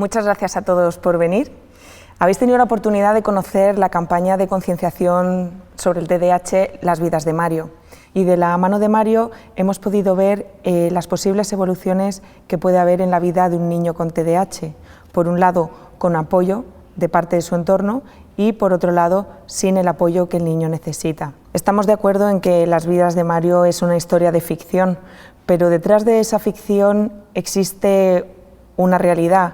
Muchas gracias a todos por venir. Habéis tenido la oportunidad de conocer la campaña de concienciación sobre el TDAH Las vidas de Mario. Y de la mano de Mario hemos podido ver las posibles evoluciones que puede haber en la vida de un niño con TDAH. Por un lado, con apoyo de parte de su entorno y, por otro lado, sin el apoyo que el niño necesita. Estamos de acuerdo en que Las vidas de Mario es una historia de ficción, pero detrás de esa ficción existe una realidad.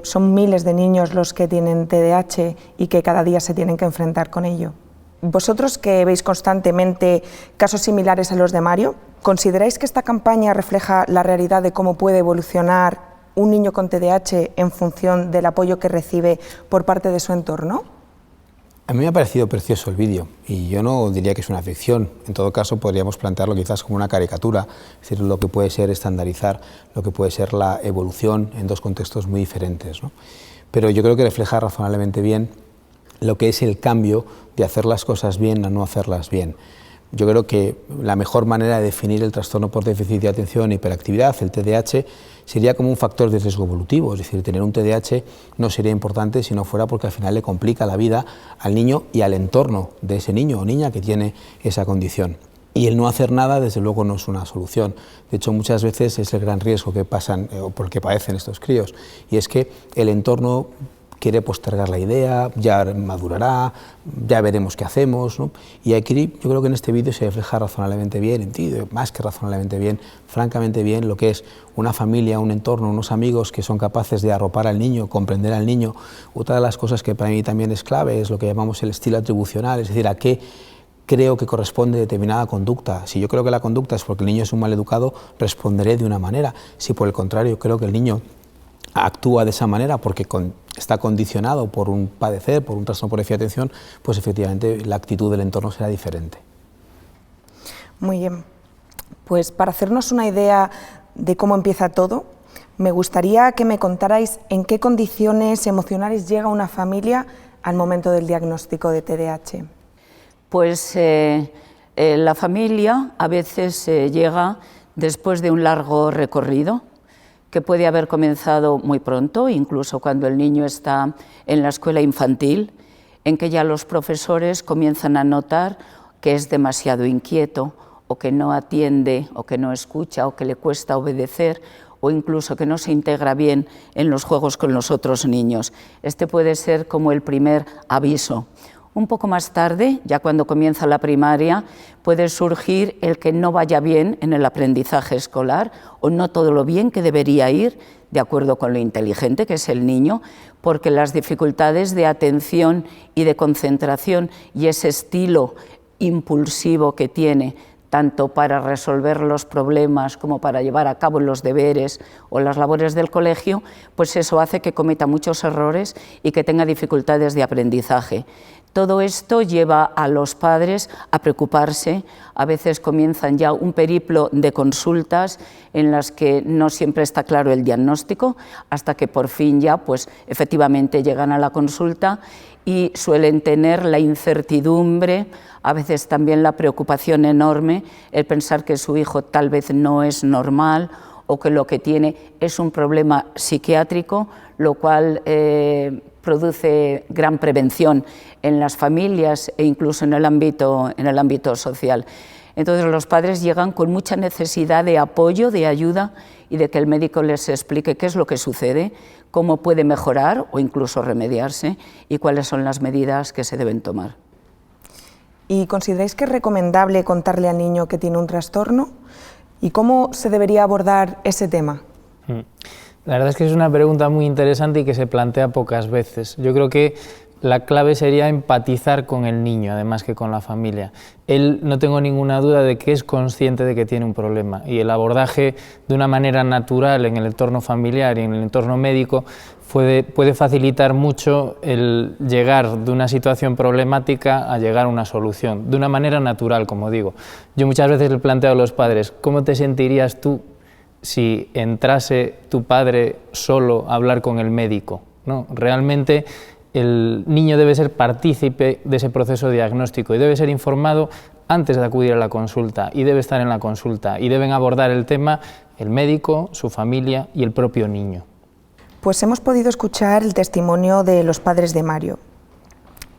Son miles de niños los que tienen TDAH y que cada día se tienen que enfrentar con ello. Vosotros, que veis constantemente casos similares a los de Mario, ¿consideráis que esta campaña refleja la realidad de cómo puede evolucionar un niño con TDAH en función del apoyo que recibe por parte de su entorno? A mí me ha parecido precioso el vídeo y yo no diría que es una ficción. En todo caso, podríamos plantearlo quizás como una caricatura, es decir, lo que puede ser estandarizar, lo que puede ser la evolución en dos contextos muy diferentes, ¿no? Pero yo creo que refleja razonablemente bien lo que es el cambio de hacer las cosas bien a no hacerlas bien. Yo creo que la mejor manera de definir el trastorno por déficit de atención e hiperactividad, el TDAH, sería como un factor de riesgo evolutivo, es decir, tener un TDAH no sería importante si no fuera porque al final le complica la vida al niño y al entorno de ese niño o niña que tiene esa condición. Y el no hacer nada, desde luego, no es una solución. De hecho, muchas veces es el gran riesgo que pasan o por el que padecen estos críos, y es que el entorno quiere postergar la idea, ya madurará, ya veremos qué hacemos, ¿no? Y aquí yo creo que en este vídeo se refleja razonablemente bien, más que razonablemente bien, francamente bien, lo que es una familia, un entorno, unos amigos que son capaces de arropar al niño, comprender al niño. Otra de las cosas que para mí también es clave es lo que llamamos el estilo atribucional, es decir, a qué creo que corresponde determinada conducta. Si yo creo que la conducta es porque el niño es un mal educado, responderé de una manera. Si por el contrario creo que el niño actúa de esa manera porque está condicionado por un padecer, por un trastorno por déficit de atención, pues efectivamente la actitud del entorno será diferente. Muy bien, pues para hacernos una idea de cómo empieza todo, me gustaría que me contarais en qué condiciones emocionales llega una familia al momento del diagnóstico de TDAH. Pues la familia a veces llega después de un largo recorrido, que puede haber comenzado muy pronto, incluso cuando el niño está en la escuela infantil, en que ya los profesores comienzan a notar que es demasiado inquieto, o que no atiende, o que no escucha, o que le cuesta obedecer, o incluso que no se integra bien en los juegos con los otros niños. Este puede ser como el primer aviso. Un poco más tarde, ya cuando comienza la primaria, puede surgir el que no vaya bien en el aprendizaje escolar o no todo lo bien que debería ir, de acuerdo con lo inteligente que es el niño, porque las dificultades de atención y de concentración y ese estilo impulsivo que tiene, tanto para resolver los problemas como para llevar a cabo los deberes o las labores del colegio, pues eso hace que cometa muchos errores y que tenga dificultades de aprendizaje. Todo esto lleva a los padres a preocuparse, a veces comienzan ya un periplo de consultas en las que no siempre está claro el diagnóstico, hasta que por fin ya pues efectivamente llegan a la consulta y suelen tener la incertidumbre, a veces también la preocupación enorme, el pensar que su hijo tal vez no es normal o que lo que tiene es un problema psiquiátrico, lo cual produce gran prevención en las familias e incluso en el ámbito social. Entonces los padres llegan con mucha necesidad de apoyo, de ayuda y de que el médico les explique qué es lo que sucede, cómo puede mejorar o incluso remediarse y cuáles son las medidas que se deben tomar. ¿Y consideráis que es recomendable contarle al niño que tiene un trastorno? ¿Y cómo se debería abordar ese tema? La verdad es que es una pregunta muy interesante y que se plantea pocas veces. Yo creo que la clave sería empatizar con el niño, además que con la familia. Él, no tengo ninguna duda de que es consciente de que tiene un problema, y el abordaje de una manera natural en el entorno familiar y en el entorno médico puede facilitar mucho el llegar de una situación problemática a llegar a una solución, de una manera natural, como digo. Yo muchas veces le planteo a los padres, ¿cómo te sentirías tú si entrase tu padre solo a hablar con el médico? ¿No? Realmente el niño debe ser partícipe de ese proceso diagnóstico y debe ser informado antes de acudir a la consulta, y debe estar en la consulta, y deben abordar el tema el médico, su familia y el propio niño. pues hemos podido escuchar el testimonio de los padres de Mario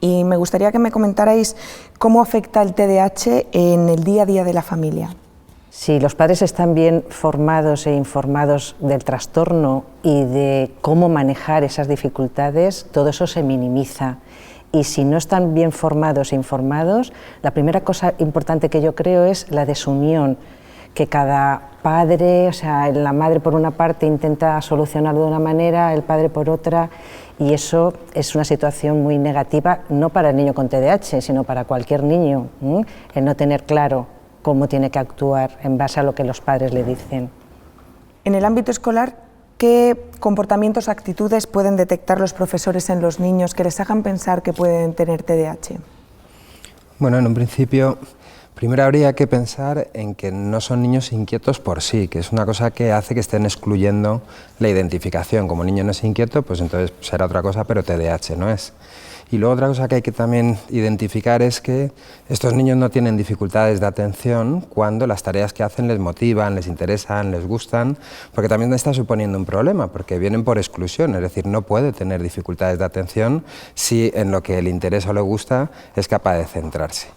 y me gustaría que me comentarais cómo afecta el TDAH en el día a día de la familia. Si los padres están bien formados e informados del trastorno y de cómo manejar esas dificultades, todo eso se minimiza. Y si no están bien formados e informados, la primera cosa importante que yo creo es la desunión, que cada padre, o sea, la madre por una parte intenta solucionarlo de una manera, el padre por otra, y eso es una situación muy negativa, no para el niño con TDAH, sino para cualquier niño, el no tener claro cómo tiene que actuar en base a lo que los padres le dicen. En el ámbito escolar, ¿qué comportamientos o actitudes pueden detectar los profesores en los niños que les hagan pensar que pueden tener TDAH? Bueno, en un principio, primero habría que pensar en que no son niños inquietos por sí, que es una cosa que hace que estén excluyendo la identificación. Como niño no es inquieto, pues entonces será otra cosa, pero TDAH no es. Y luego otra cosa que hay que también identificar es que estos niños no tienen dificultades de atención cuando las tareas que hacen les motivan, les interesan, les gustan, porque también está suponiendo un problema, porque vienen por exclusión, es decir, no puede tener dificultades de atención si en lo que le interesa o le gusta es capaz de centrarse.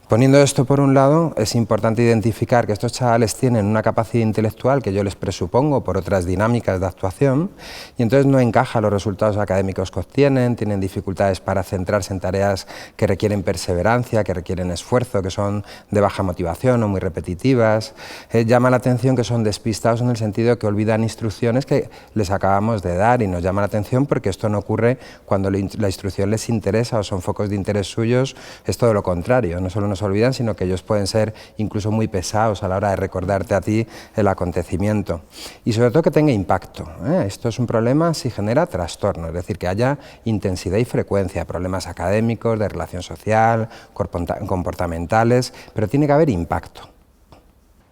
Poniendo esto por un lado, es importante identificar que estos chavales tienen una capacidad intelectual que yo les presupongo por otras dinámicas de actuación y entonces no encaja los resultados académicos que obtienen, tienen dificultades para centrarse en tareas que requieren perseverancia, que requieren esfuerzo, que son de baja motivación o muy repetitivas. Llama la atención que son despistados en el sentido que olvidan instrucciones que les acabamos de dar y nos llama la atención porque esto no ocurre cuando la instrucción les interesa o son focos de interés suyos, es todo lo contrario, no solo nos olvidan, sino que ellos pueden ser incluso muy pesados a la hora de recordarte a ti el acontecimiento. Y sobre todo que tenga impacto. Esto es un problema si genera trastorno, es decir, que haya intensidad y frecuencia, problemas académicos, de relación social, comportamentales, pero tiene que haber impacto.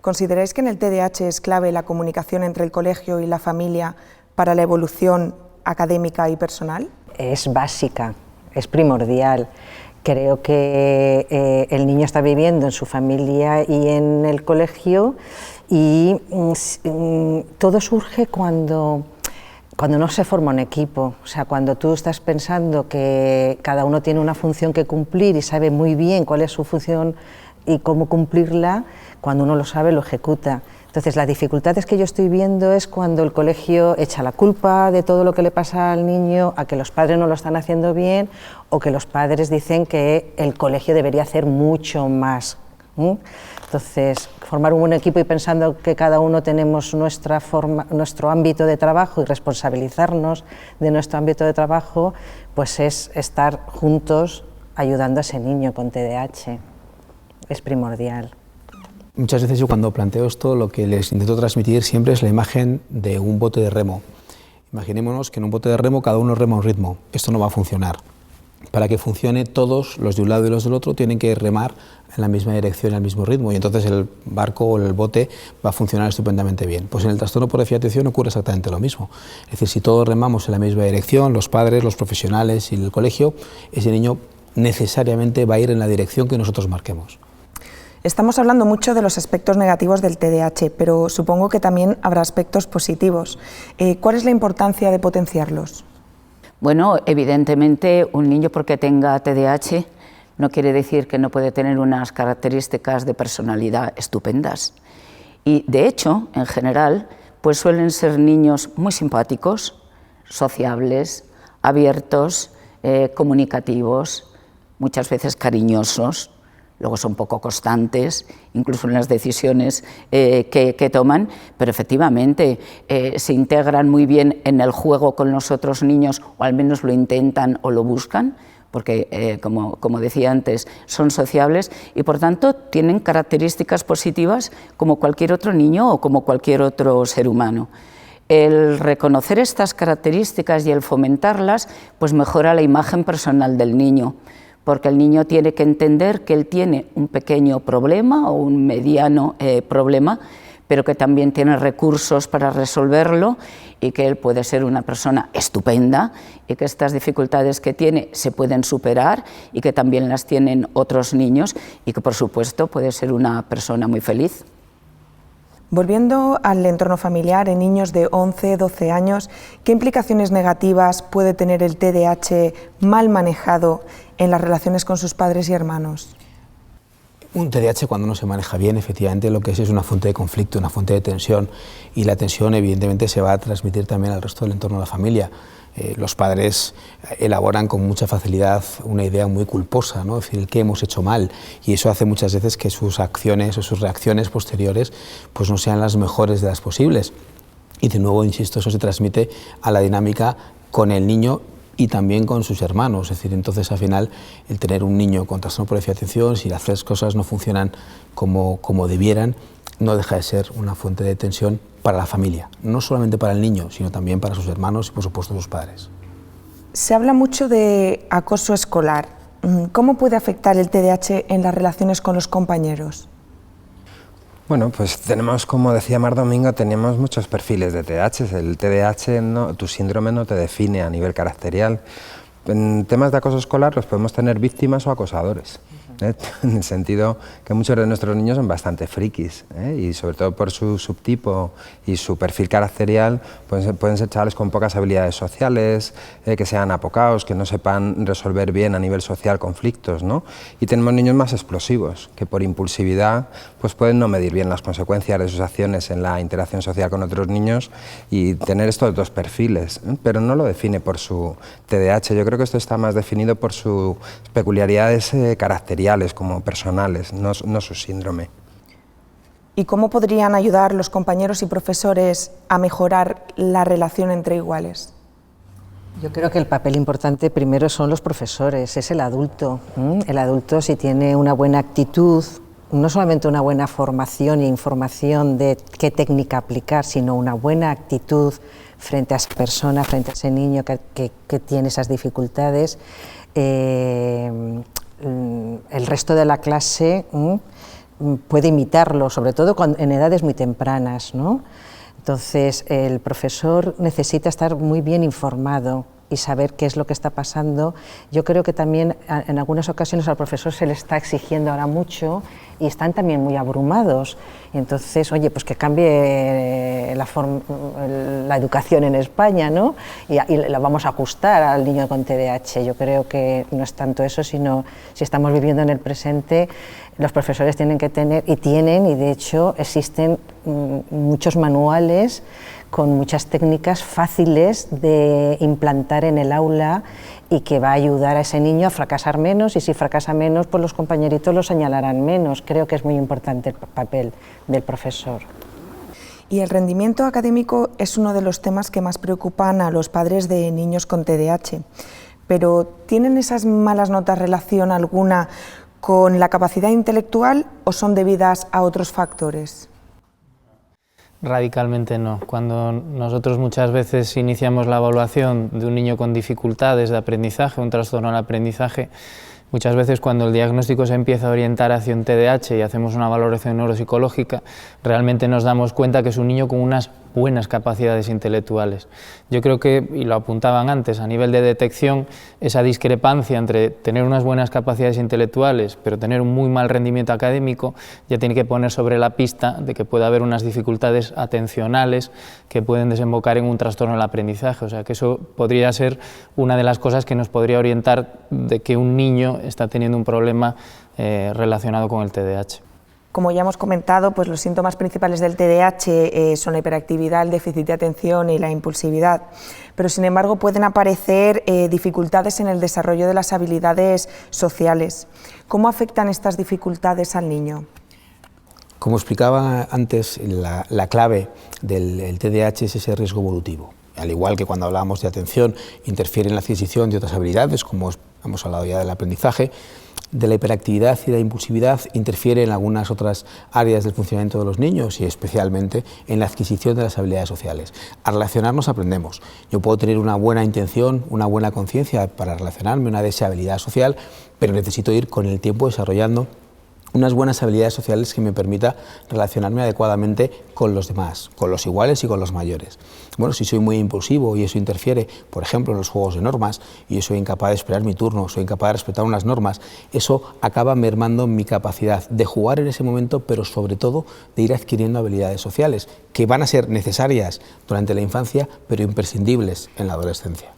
¿Consideráis que en el TDAH es clave la comunicación entre el colegio y la familia para la evolución académica y personal? Es básica, es primordial. Creo que el niño está viviendo en su familia y en el colegio y todo surge cuando no se forma un equipo, o sea, cuando tú estás pensando que cada uno tiene una función que cumplir y sabe muy bien cuál es su función y cómo cumplirla, cuando uno lo sabe lo ejecuta. Entonces, las dificultades que yo estoy viendo es cuando el colegio echa la culpa de todo lo que le pasa al niño a que los padres no lo están haciendo bien o que los padres dicen que el colegio debería hacer mucho más. Entonces, formar un buen equipo y pensando que cada uno tenemos nuestro ámbito de trabajo y responsabilizarnos de nuestro ámbito de trabajo, pues es estar juntos ayudando a ese niño con TDAH. Es primordial. Muchas veces yo cuando planteo esto lo que les intento transmitir siempre es la imagen de un bote de remo. Imaginémonos que en un bote de remo cada uno rema un ritmo. Esto no va a funcionar. Para que funcione, todos, los de un lado y los del otro, tienen que remar en la misma dirección y al mismo ritmo y entonces el barco o el bote va a funcionar estupendamente bien. Pues en el trastorno por déficit de atención ocurre exactamente lo mismo. Es decir, si todos remamos en la misma dirección, los padres, los profesionales y el colegio, ese niño necesariamente va a ir en la dirección que nosotros marquemos. Estamos hablando mucho de los aspectos negativos del TDAH, pero supongo que también habrá aspectos positivos. ¿Cuál es la importancia de potenciarlos? Bueno, evidentemente un niño porque tenga TDAH no quiere decir que no puede tener unas características de personalidad estupendas. Y de hecho, en general, pues suelen ser niños muy simpáticos, sociables, abiertos, comunicativos, muchas veces cariñosos. Luego son poco constantes, incluso en las decisiones que toman, pero efectivamente se integran muy bien en el juego con los otros niños, o al menos lo intentan o lo buscan, porque, como decía antes, son sociables y, por tanto, tienen características positivas como cualquier otro niño o como cualquier otro ser humano. El reconocer estas características y el fomentarlas, pues mejora la imagen personal del niño, porque el niño tiene que entender que él tiene un pequeño problema o un mediano problema, pero que también tiene recursos para resolverlo y que él puede ser una persona estupenda y que estas dificultades que tiene se pueden superar y que también las tienen otros niños y que, por supuesto, puede ser una persona muy feliz. Volviendo al entorno familiar, en niños de 11, 12 años, ¿qué implicaciones negativas puede tener el TDAH mal manejado en las relaciones con sus padres y hermanos? Un TDAH, cuando no se maneja bien, efectivamente lo que es una fuente de conflicto, una fuente de tensión, y la tensión evidentemente se va a transmitir también al resto del entorno de la familia. Los padres elaboran con mucha facilidad una idea muy culposa, ¿no? Es decir, el qué hemos hecho mal, y eso hace muchas veces que sus acciones o sus reacciones posteriores pues no sean las mejores de las posibles. Y de nuevo, insisto, eso se transmite a la dinámica con el niño y también con sus hermanos. Es decir, entonces al final el tener un niño con trastorno por déficit de atención, si las cosas no funcionan como debieran, no deja de ser una fuente de tensión para la familia, no solamente para el niño, sino también para sus hermanos y por supuesto sus padres. Se habla mucho de acoso escolar. ¿Cómo puede afectar el TDAH en las relaciones con los compañeros? Bueno, pues tenemos, como decía Mar Domingo, tenemos muchos perfiles de TDAH. El TDAH, tu síndrome no te define a nivel caracterial. En temas de acoso escolar los podemos tener víctimas o acosadores, en el sentido que muchos de nuestros niños son bastante frikis, y sobre todo por su subtipo y su perfil caracterial pueden ser chavales con pocas habilidades sociales, que sean apocaos, que no sepan resolver bien a nivel social conflictos, ¿no? Y tenemos niños más explosivos, que por impulsividad pues pueden no medir bien las consecuencias de sus acciones en la interacción social con otros niños y tener estos dos perfiles, pero no lo define por su TDAH. Yo creo que esto está más definido por sus peculiaridades caracteriales, como personales, no su síndrome. ¿Y cómo podrían ayudar los compañeros y profesores a mejorar la relación entre iguales? Yo creo que el papel importante primero son los profesores, es el adulto. El adulto, si tiene una buena actitud, no solamente una buena formación e información de qué técnica aplicar, sino una buena actitud frente a esa persona, frente a ese niño que tiene esas dificultades, el resto de la clase puede imitarlo, sobre todo en edades muy tempranas, ¿no? Entonces, el profesor necesita estar muy bien informado y saber qué es lo que está pasando. Yo creo que también en algunas ocasiones al profesor se le está exigiendo ahora mucho y están también muy abrumados. Y entonces, oye, pues que cambie la educación en España, ¿no? Y la vamos a ajustar al niño con TDAH. Yo creo que no es tanto eso, sino si estamos viviendo en el presente, los profesores tienen que tener, y de hecho existen muchos manuales con muchas técnicas fáciles de implantar en el aula y que va a ayudar a ese niño a fracasar menos, y si fracasa menos, pues los compañeritos lo señalarán menos. Creo que es muy importante el papel del profesor. Y el rendimiento académico es uno de los temas que más preocupan a los padres de niños con TDAH, pero ¿tienen esas malas notas relación alguna con la capacidad intelectual o son debidas a otros factores? Radicalmente no. Cuando nosotros muchas veces iniciamos la evaluación de un niño con dificultades de aprendizaje, un trastorno al aprendizaje, muchas veces cuando el diagnóstico se empieza a orientar hacia un TDAH y hacemos una valoración neuropsicológica, realmente nos damos cuenta que es un niño con unas buenas capacidades intelectuales. Yo creo que, y lo apuntaban antes, a nivel de detección, esa discrepancia entre tener unas buenas capacidades intelectuales pero tener un muy mal rendimiento académico ya tiene que poner sobre la pista de que puede haber unas dificultades atencionales que pueden desembocar en un trastorno del aprendizaje. O sea que eso podría ser una de las cosas que nos podría orientar de que un niño está teniendo un problema relacionado con el TDAH. Como ya hemos comentado, pues los síntomas principales del TDAH son la hiperactividad, el déficit de atención y la impulsividad, pero sin embargo pueden aparecer dificultades en el desarrollo de las habilidades sociales. ¿Cómo afectan estas dificultades al niño? Como explicaba antes, la clave del TDAH es ese riesgo evolutivo. Al igual que cuando hablábamos de atención, interfiere en la adquisición de otras habilidades, como hemos hablado ya del aprendizaje, de la hiperactividad y la impulsividad interfiere en algunas otras áreas del funcionamiento de los niños y especialmente en la adquisición de las habilidades sociales. A relacionarnos aprendemos. Yo puedo tener una buena intención, una buena conciencia para relacionarme, una deseabilidad social, pero necesito ir con el tiempo desarrollando unas buenas habilidades sociales que me permita relacionarme adecuadamente con los demás, con los iguales y con los mayores. Bueno, si soy muy impulsivo y eso interfiere, por ejemplo, en los juegos de normas, y yo soy incapaz de esperar mi turno, soy incapaz de respetar unas normas, eso acaba mermando mi capacidad de jugar en ese momento, pero sobre todo de ir adquiriendo habilidades sociales, que van a ser necesarias durante la infancia, pero imprescindibles en la adolescencia.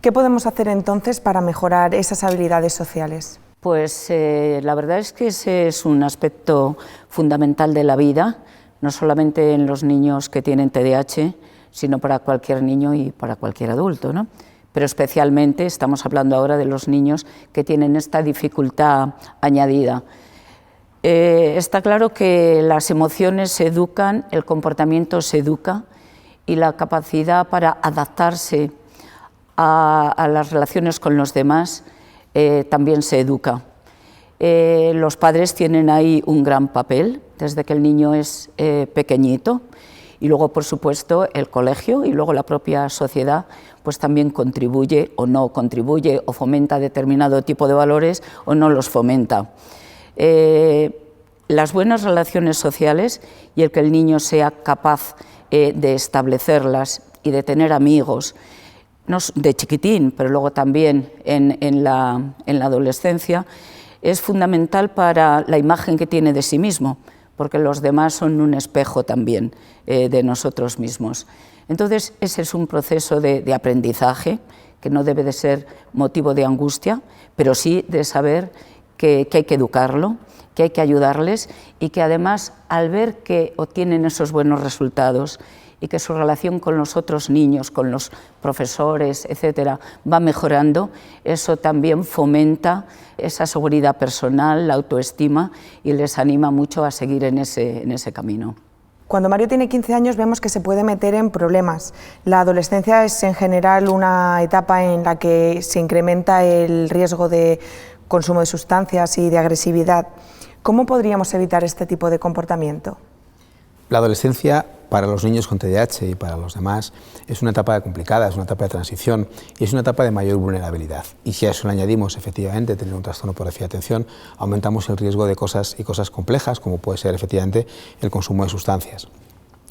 ¿Qué podemos hacer entonces para mejorar esas habilidades sociales? Pues la verdad es que ese es un aspecto fundamental de la vida, no solamente en los niños que tienen TDAH, sino para cualquier niño y para cualquier adulto, ¿no? Pero especialmente estamos hablando ahora de los niños que tienen esta dificultad añadida. Está claro que las emociones se educan, el comportamiento se educa y la capacidad para adaptarse a las relaciones con los demás también se educa. Los padres tienen ahí un gran papel desde que el niño es pequeñito, y luego, por supuesto, el colegio y luego la propia sociedad pues también contribuye o no contribuye, o fomenta determinado tipo de valores o no los fomenta. Las buenas relaciones sociales y el que el niño sea capaz de establecerlas y de tener amigos, no de chiquitín, pero luego también en la adolescencia, es fundamental para la imagen que tiene de sí mismo, porque los demás son un espejo también de nosotros mismos. Entonces, ese es un proceso de aprendizaje que no debe de ser motivo de angustia, pero sí de saber que hay que educarlo, que hay que ayudarles, y que además, al ver que obtienen esos buenos resultados y que su relación con los otros niños, con los profesores, etcétera, va mejorando, eso también fomenta esa seguridad personal, la autoestima, y les anima mucho a seguir en ese camino. Cuando Mario tiene 15 años vemos que se puede meter en problemas. La adolescencia es en general una etapa en la que se incrementa el riesgo de consumo de sustancias y de agresividad. ¿Cómo podríamos evitar este tipo de comportamiento? La adolescencia, para los niños con TDAH y para los demás, es una etapa complicada, es una etapa de transición y es una etapa de mayor vulnerabilidad. Y si a eso le añadimos, efectivamente, tener un trastorno por déficit de atención, aumentamos el riesgo de cosas complejas, como puede ser, efectivamente, el consumo de sustancias.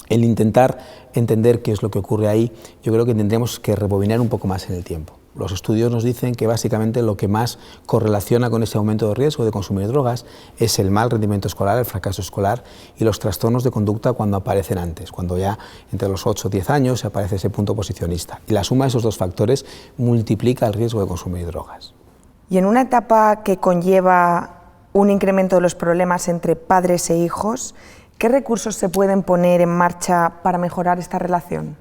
El intentar entender qué es lo que ocurre ahí, yo creo que tendríamos que rebobinar un poco más en el tiempo. Los estudios nos dicen que básicamente lo que más correlaciona con ese aumento de riesgo de consumir drogas es el mal rendimiento escolar, el fracaso escolar y los trastornos de conducta cuando aparecen antes, cuando ya entre los 8 o 10 años aparece ese punto posicionista. Y la suma de esos dos factores multiplica el riesgo de consumir drogas. Y en una etapa que conlleva un incremento de los problemas entre padres e hijos, ¿qué recursos se pueden poner en marcha para mejorar esta relación?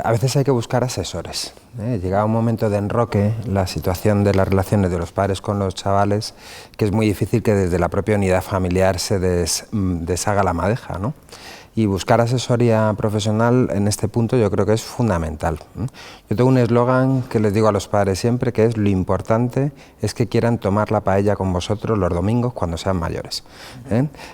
A veces hay que buscar asesores. Llega un momento de enroque, la situación de las relaciones de los padres con los chavales, que es muy difícil que desde la propia unidad familiar se deshaga la madeja, ¿no? Y buscar asesoría profesional en este punto yo creo que es fundamental. Yo tengo un eslogan que les digo a los padres siempre, que es: lo importante es que quieran tomar la paella con vosotros los domingos cuando sean mayores.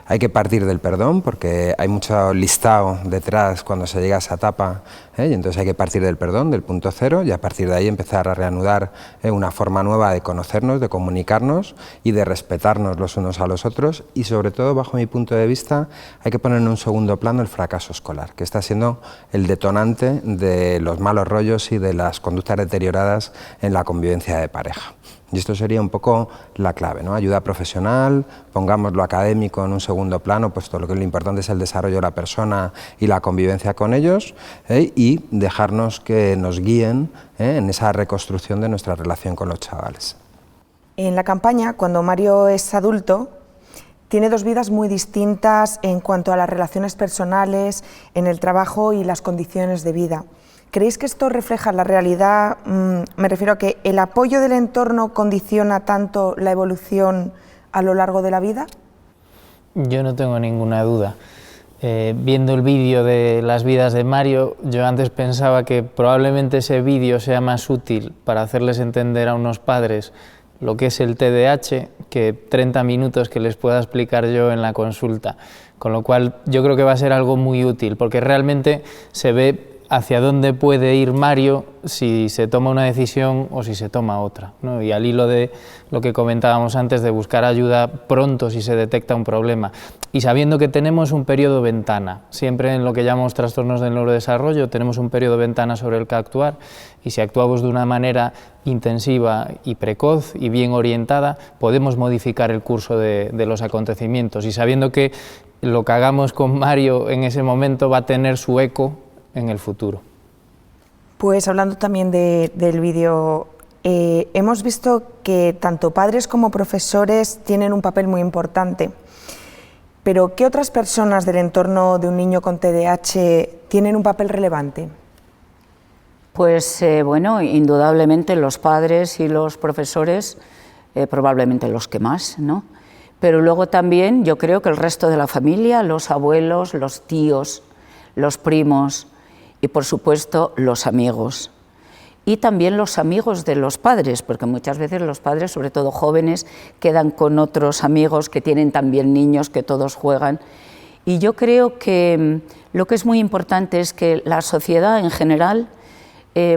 Hay que partir del perdón, porque hay mucho listado detrás cuando se llega a esa etapa, y entonces hay que partir del perdón, del punto cero, y a partir de ahí empezar a reanudar una forma nueva de conocernos, de comunicarnos y de respetarnos los unos a los otros, y sobre todo, bajo mi punto de vista, hay que poner en un segundo plano el fracaso escolar, que está siendo el detonante de los malos rollos y de las conductas deterioradas en la convivencia de pareja. Y esto sería un poco la clave, ¿no? Ayuda profesional, pongamos lo académico en un segundo plano, puesto lo que lo importante es el desarrollo de la persona y la convivencia con ellos, y dejarnos que nos guíen en esa reconstrucción de nuestra relación con los chavales. En la campaña, cuando Mario es adulto, tiene dos vidas muy distintas en cuanto a las relaciones personales, en el trabajo y las condiciones de vida. ¿Creéis que esto refleja la realidad? Me refiero a que el apoyo del entorno condiciona tanto la evolución a lo largo de la vida. Yo no tengo ninguna duda. Viendo el vídeo de las vidas de Mario, yo antes pensaba que probablemente ese vídeo sea más útil para hacerles entender a unos padres lo que es el TDAH que 30 minutos que les pueda explicar yo en la consulta. Con lo cual yo creo que va a ser algo muy útil, porque realmente se ve hacia dónde puede ir Mario si se toma una decisión o si se toma otra, ¿no? Y al hilo de lo que comentábamos antes de buscar ayuda pronto si se detecta un problema y sabiendo que tenemos un periodo ventana, siempre en lo que llamamos trastornos del neurodesarrollo tenemos un periodo ventana sobre el que actuar y si actuamos de una manera intensiva y precoz y bien orientada podemos modificar el curso de los acontecimientos y sabiendo que lo que hagamos con Mario en ese momento va a tener su eco en el futuro. Pues hablando también del vídeo, hemos visto que tanto padres como profesores tienen un papel muy importante, pero ¿qué otras personas del entorno de un niño con TDAH tienen un papel relevante? Pues bueno, indudablemente los padres y los profesores, probablemente los que más, ¿no? Pero luego también yo creo que el resto de la familia, los abuelos, los tíos, los primos y por supuesto los amigos. Y también los amigos de los padres, porque muchas veces los padres, sobre todo jóvenes, quedan con otros amigos que tienen también niños, que todos juegan. Y yo creo que lo que es muy importante es que la sociedad en general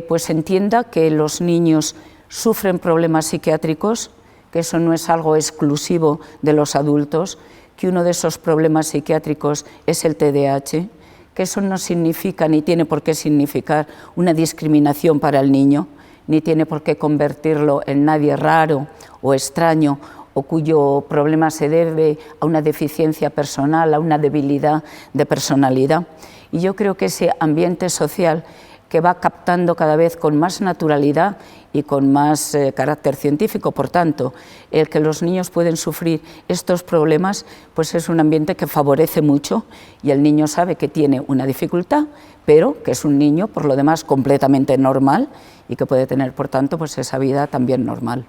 pues entienda que los niños sufren problemas psiquiátricos, que eso no es algo exclusivo de los adultos, que uno de esos problemas psiquiátricos es el TDAH, que eso no significa ni tiene por qué significar una discriminación para el niño, ni tiene por qué convertirlo en nadie raro o extraño o cuyo problema se debe a una deficiencia personal, a una debilidad de personalidad. Y yo creo que ese ambiente social que va captando cada vez con más naturalidad y con más carácter científico, por tanto, el que los niños pueden sufrir estos problemas, pues es un ambiente que favorece mucho y el niño sabe que tiene una dificultad, pero que es un niño, por lo demás, completamente normal y que puede tener, por tanto, pues esa vida también normal.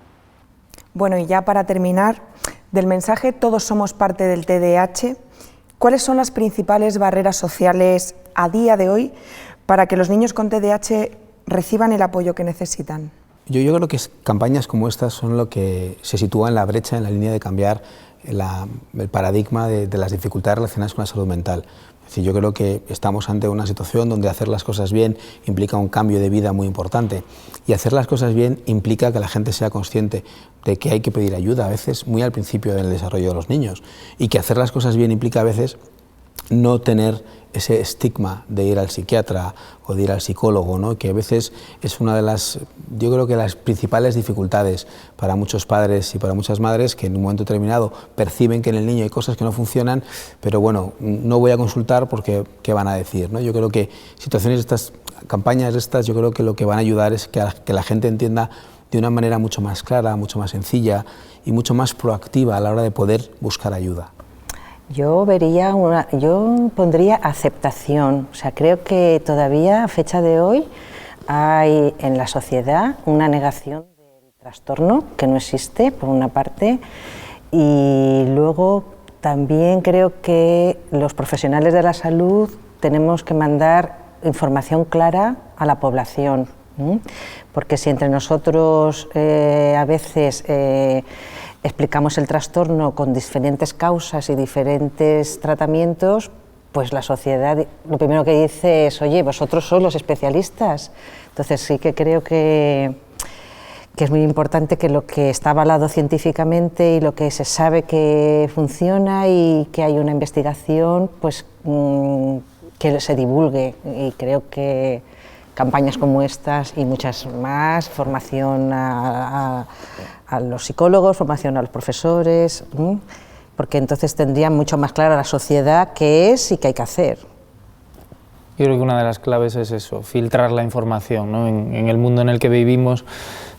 Bueno, y ya para terminar, del mensaje "todos somos parte del TDAH", ¿cuáles son las principales barreras sociales a día de hoy para que los niños con TDAH reciban el apoyo que necesitan? Yo creo que campañas como estas son lo que se sitúa en la brecha, en la línea de cambiar el paradigma de las dificultades relacionadas con la salud mental. Es decir, yo creo que estamos ante una situación donde hacer las cosas bien implica un cambio de vida muy importante y hacer las cosas bien implica que la gente sea consciente de que hay que pedir ayuda, a veces muy al principio del desarrollo de los niños, y que hacer las cosas bien implica a veces no tener ese estigma de ir al psiquiatra o de ir al psicólogo, ¿no? Que a veces es una de las, yo creo que las principales dificultades para muchos padres y para muchas madres que en un momento determinado perciben que en el niño hay cosas que no funcionan, pero bueno, no voy a consultar porque ¿qué van a decir?, ¿no? Yo creo que situaciones de estas, campañas de estas, yo creo que lo que van a ayudar es que la gente entienda de una manera mucho más clara, mucho más sencilla y mucho más proactiva a la hora de poder buscar ayuda. Yo pondría aceptación. O sea, creo que todavía a fecha de hoy hay en la sociedad una negación del trastorno que no existe, por una parte, y luego también creo que los profesionales de la salud tenemos que mandar información clara a la población, porque si entre nosotros a veces explicamos el trastorno con diferentes causas y diferentes tratamientos, pues la sociedad lo primero que dice es: oye, vosotros sois los especialistas. Entonces sí que creo que es muy importante que lo que está avalado científicamente y lo que se sabe que funciona y que hay una investigación, pues que se divulgue, y creo que campañas como estas y muchas más, formación a los psicólogos, formación a los profesores, porque entonces tendría mucho más clara la sociedad qué es y qué hay que hacer. Yo creo que una de las claves es eso, filtrar la información, ¿no? En el mundo en el que vivimos,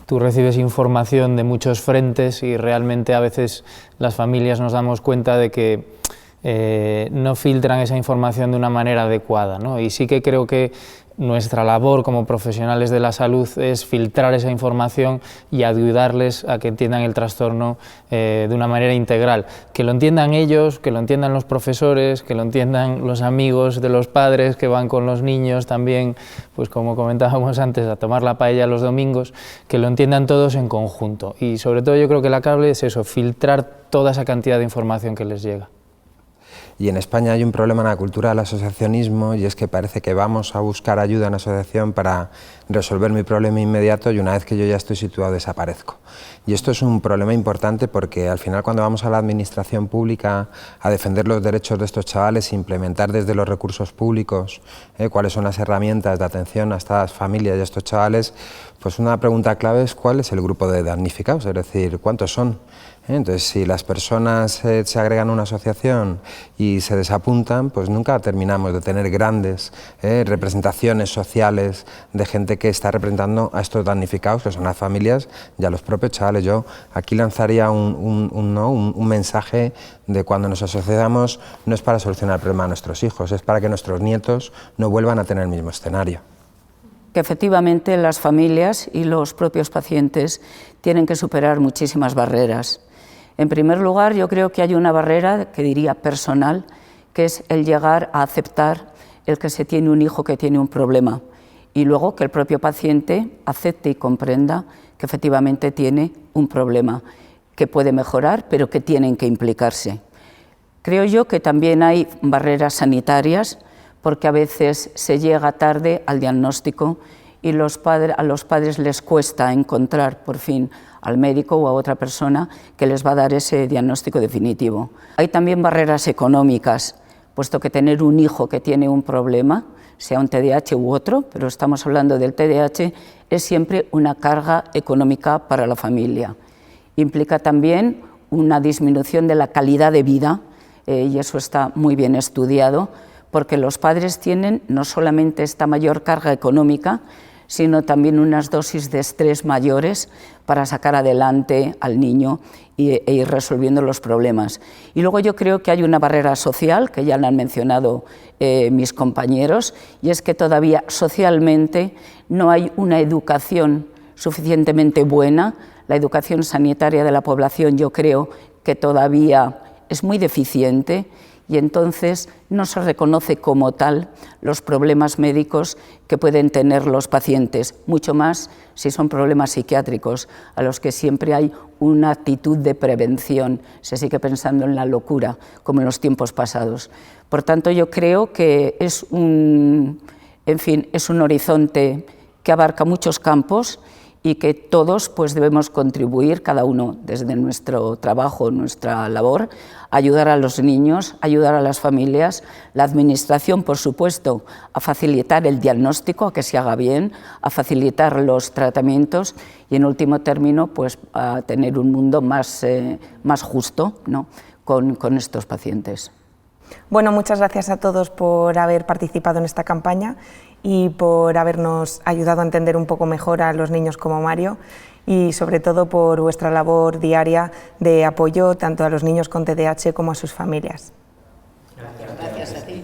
tú recibes información de muchos frentes y realmente a veces las familias nos damos cuenta de que no filtran esa información de una manera adecuada, ¿no? Y sí que creo que nuestra labor como profesionales de la salud es filtrar esa información y ayudarles a que entiendan el trastorno de una manera integral, que lo entiendan ellos, que lo entiendan los profesores, que lo entiendan los amigos de los padres que van con los niños también, pues como comentábamos antes, a tomar la paella los domingos, que lo entiendan todos en conjunto. Y sobre todo yo creo que la clave es eso, filtrar toda esa cantidad de información que les llega. Y en España hay un problema en la cultura del asociacionismo, y es que parece que vamos a buscar ayuda en la asociación para resolver mi problema inmediato, y una vez que yo ya estoy situado desaparezco. Y esto es un problema importante porque al final, cuando vamos a la administración pública a defender los derechos de estos chavales, implementar desde los recursos públicos cuáles son las herramientas de atención a estas familias y a estos chavales, pues una pregunta clave es cuál es el grupo de damnificados, es decir, cuántos son. Entonces, si las personas se agregan a una asociación y se desapuntan, pues nunca terminamos de tener grandes representaciones sociales de gente que está representando a estos damnificados, que son las familias y a los propios chavales. Yo aquí lanzaría un mensaje de: cuando nos asociamos no es para solucionar el problema de nuestros hijos, es para que nuestros nietos no vuelvan a tener el mismo escenario. Que efectivamente las familias y los propios pacientes tienen que superar muchísimas barreras. En primer lugar, yo creo que hay una barrera, que diría personal, que es el llegar a aceptar el que se tiene un hijo que tiene un problema, y luego que el propio paciente acepte y comprenda que efectivamente tiene un problema, que puede mejorar, pero que tienen que implicarse. Creo yo que también hay barreras sanitarias, porque a veces se llega tarde al diagnóstico y a los padres les cuesta encontrar por fin al médico o a otra persona que les va a dar ese diagnóstico definitivo. Hay también barreras económicas, puesto que tener un hijo que tiene un problema, sea un TDAH u otro, pero estamos hablando del TDAH, es siempre una carga económica para la familia. Implica también una disminución de la calidad de vida, y eso está muy bien estudiado, porque los padres tienen no solamente esta mayor carga económica, sino también unas dosis de estrés mayores para sacar adelante al niño e ir resolviendo los problemas. Y luego yo creo que hay una barrera social, que ya la han mencionado mis compañeros, y es que todavía socialmente no hay una educación suficientemente buena. La educación sanitaria de la población, yo creo que todavía es muy deficiente, y entonces no se reconoce como tal los problemas médicos que pueden tener los pacientes, mucho más si son problemas psiquiátricos, a los que siempre hay una actitud de prevención, se sigue pensando en la locura, como en los tiempos pasados. Por tanto, yo creo que es un horizonte que abarca muchos campos, y que todos pues debemos contribuir, cada uno desde nuestro trabajo, nuestra labor, a ayudar a los niños, ayudar a las familias, la administración, por supuesto, a facilitar el diagnóstico, a que se haga bien, a facilitar los tratamientos y, en último término, pues a tener un mundo más justo, ¿no?, con estos pacientes. Bueno, muchas gracias a todos por haber participado en esta campaña y por habernos ayudado a entender un poco mejor a los niños como Mario, y sobre todo por vuestra labor diaria de apoyo tanto a los niños con TDAH como a sus familias. Gracias a ti.